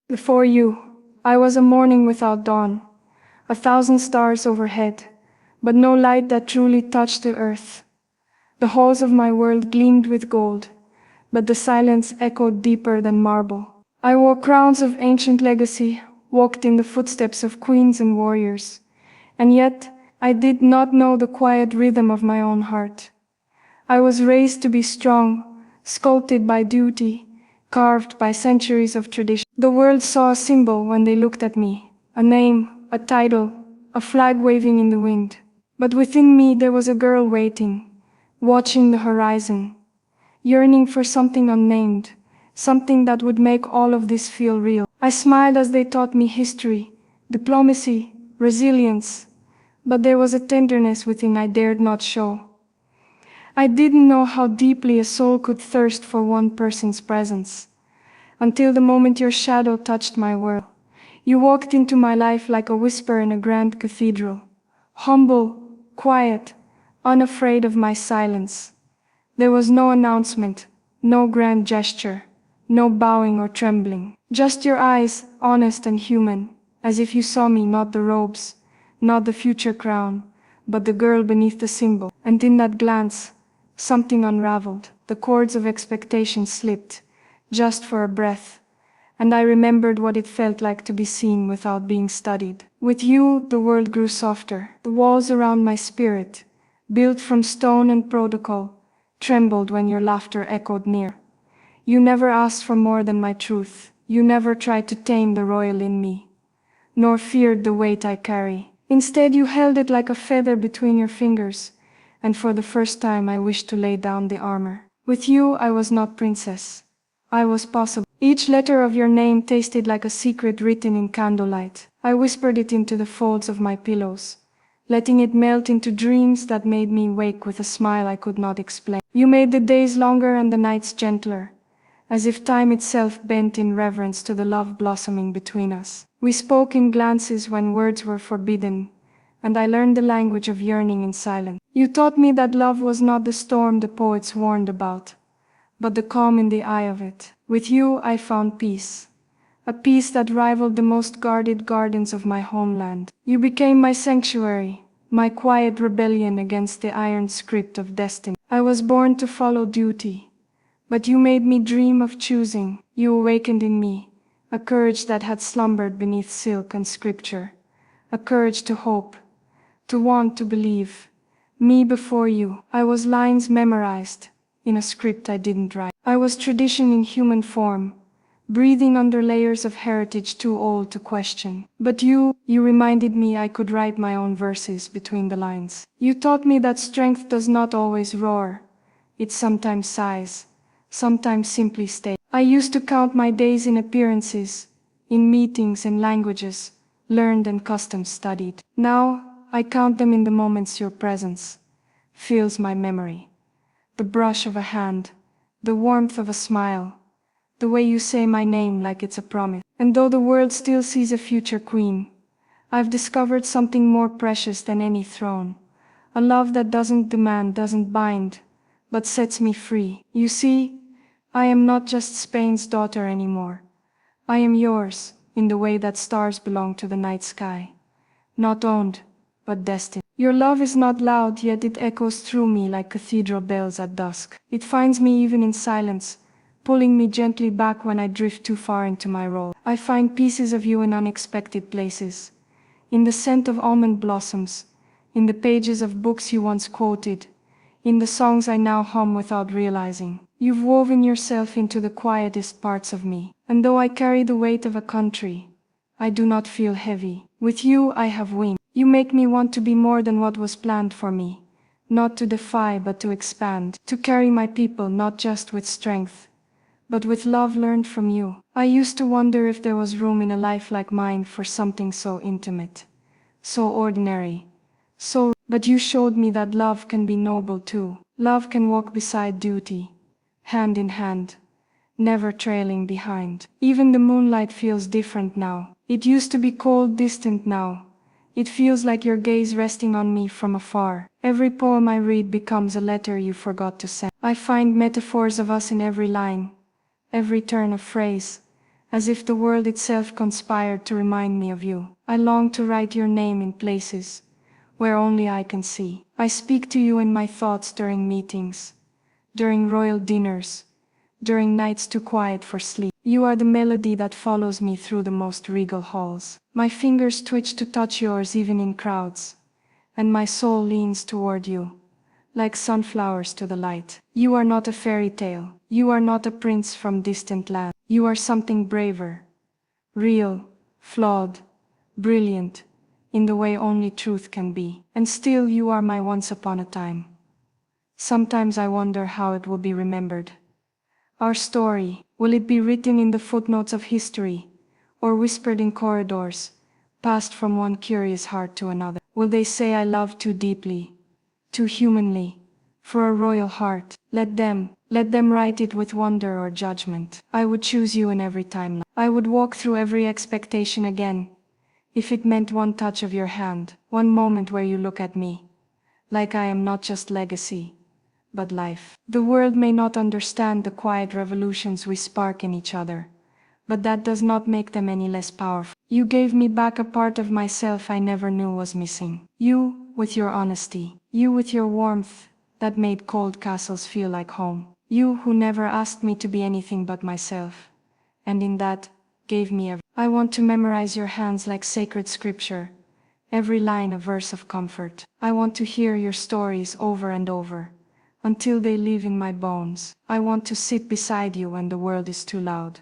Before you, I was a morning without dawn, 1,000 stars overhead, but no light that truly touched the earth. The halls of my world gleamed with gold, but the silence echoed deeper than marble. I wore crowns of ancient legacy, walked in the footsteps of queens and warriors, and yet I did not know the quiet rhythm of my own heart. I was raised to be strong, sculpted by duty, carved by centuries of tradition. The world saw a symbol when they looked at me, a name, a title, a flag waving in the wind. But within me there was a girl waiting, watching the horizon, yearning for something unnamed, something that would make all of this feel real. I smiled as they taught me history, diplomacy, resilience, but there was a tenderness within I dared not show. I didn't know how deeply a soul could thirst for one person's presence, until the moment your shadow touched my world. You walked into my life like a whisper in a grand cathedral, humble, quiet, unafraid of my silence. There was no announcement, no grand gesture, no bowing or trembling. Just your eyes, honest and human, as if you saw me, not the robes, not the future crown, but the girl beneath the symbol. And in that glance, something unraveled. The cords of expectation slipped, just for a breath, and I remembered what it felt like to be seen without being studied. With you, the world grew softer. The walls around my spirit, built from stone and protocol, trembled when your laughter echoed near. You never asked for more than my truth. You never tried to tame the royal in me, nor feared the weight I carry. Instead, you held it like a feather between your fingers, and for the first time I wished to lay down the armor. With you, I was not princess. I was possible. Each letter of your name tasted like a secret written in candlelight. I whispered it into the folds of my pillows, letting it melt into dreams that made me wake with a smile I could not explain. You made the days longer and the nights gentler, as if time itself bent in reverence to the love blossoming between us. We spoke in glances when words were forbidden, and I learned the language of yearning in silence. You taught me that love was not the storm the poets warned about, but the calm in the eye of it. With you I found peace, a peace that rivaled the most guarded gardens of my homeland. You became my sanctuary, my quiet rebellion against the iron script of destiny. I was born to follow duty, but you made me dream of choosing. You awakened in me a courage that had slumbered beneath silk and scripture, a courage to hope, to want, to believe. Me before you, I was lines memorized in a script I didn't write. I was tradition in human form, breathing under layers of heritage too old to question. But you reminded me I could write my own verses between the lines. You taught me that strength does not always roar. It sometimes sighs, sometimes simply stays. I used to count my days in appearances, in meetings and languages, learned and customs studied. Now, I count them in the moments your presence fills my memory. The brush of a hand, the warmth of a smile, the way you say my name like it's a promise. And though the world still sees a future queen, I've discovered something more precious than any throne. A love that doesn't demand, doesn't bind, but sets me free. You see, I am not just Spain's daughter anymore. I am yours, in the way that stars belong to the night sky. Not owned, but destined. Your love is not loud, yet it echoes through me like cathedral bells at dusk. It finds me even in silence, pulling me gently back when I drift too far into my role. I find pieces of you in unexpected places, in the scent of almond blossoms, in the pages of books you once quoted, in the songs I now hum without realizing. You've woven yourself into the quietest parts of me, and though I carry the weight of a country, I do not feel heavy. With you I have wings. You make me want to be more than what was planned for me, not to defy but to expand, to carry my people not just with strength, but with love learned from you. I used to wonder if there was room in a life like mine for something so intimate, so ordinary, but you showed me that love can be noble too. Love can walk beside duty, hand in hand, never trailing behind. Even the moonlight feels different now. It used to be cold, distant now. It feels like your gaze resting on me from afar. Every poem I read becomes a letter you forgot to send. I find metaphors of us in every line, every turn of phrase, as if the world itself conspired to remind me of you. I long to write your name in places where only I can see. I speak to you in my thoughts during meetings, during royal dinners, during nights too quiet for sleep. You are the melody that follows me through the most regal halls. My fingers twitch to touch yours even in crowds, and my soul leans toward you, like sunflowers to the light. You are not a fairy tale. You are not a prince from distant land. You are something braver, real, flawed, brilliant, in the way only truth can be. And still you are my once upon a time. Sometimes I wonder how it will be remembered. Our story, will it be written in the footnotes of history, or whispered in corridors, passed from one curious heart to another? Will they say I loved too deeply, too humanly, for a royal heart? Let them write it with wonder or judgment. I would choose you in every timeline. I would walk through every expectation again, if it meant one touch of your hand, one moment where you look at me, like I am not just legacy, but life. The world may not understand the quiet revolutions we spark in each other, but that does not make them any less powerful. You gave me back a part of myself I never knew was missing. You, with your honesty. You, with your warmth, that made cold castles feel like home. You, who never asked me to be anything but myself, and in that, gave me everything. I want to memorize your hands like sacred scripture, every line a verse of comfort. I want to hear your stories over and over, until they live in my bones. I want to sit beside you when the world is too loud,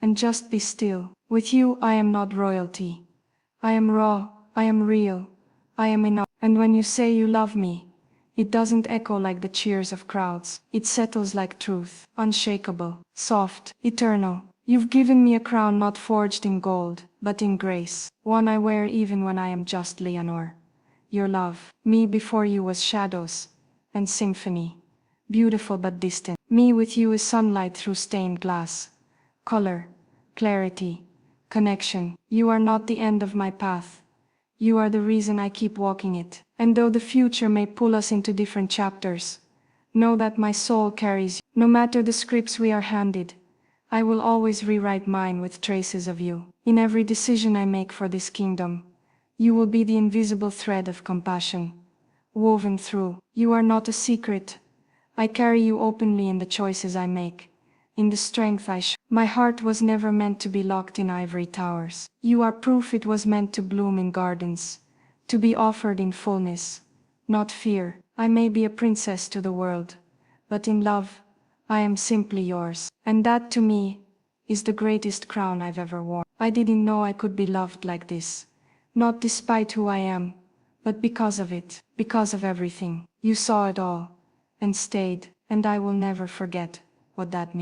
and just be still. With you I am not royalty. I am raw, I am real, I am enough. And when you say you love me, it doesn't echo like the cheers of crowds. It settles like truth, unshakable, soft, eternal. You've given me a crown not forged in gold, but in grace, one I wear even when I am just Leonor. Your love, me before you was shadows and symphony, beautiful but distant. Me with you is sunlight through stained glass, color, clarity, connection. You are not the end of my path. You are the reason I keep walking it. And though the future may pull us into different chapters, know that my soul carries you. No matter the scripts we are handed, I will always rewrite mine with traces of you. In every decision I make for this kingdom, you will be the invisible thread of compassion, woven through. You are not a secret. I carry you openly in the choices I make, in the strength I show. My heart was never meant to be locked in ivory towers. You are proof it was meant to bloom in gardens, to be offered in fullness, not fear. I may be a princess to the world, but in love, I am simply yours. And that to me is the greatest crown I've ever worn. I didn't know I could be loved like this, not despite who I am, but because of it, because of everything. You saw it all, and stayed, and I will never forget what that means.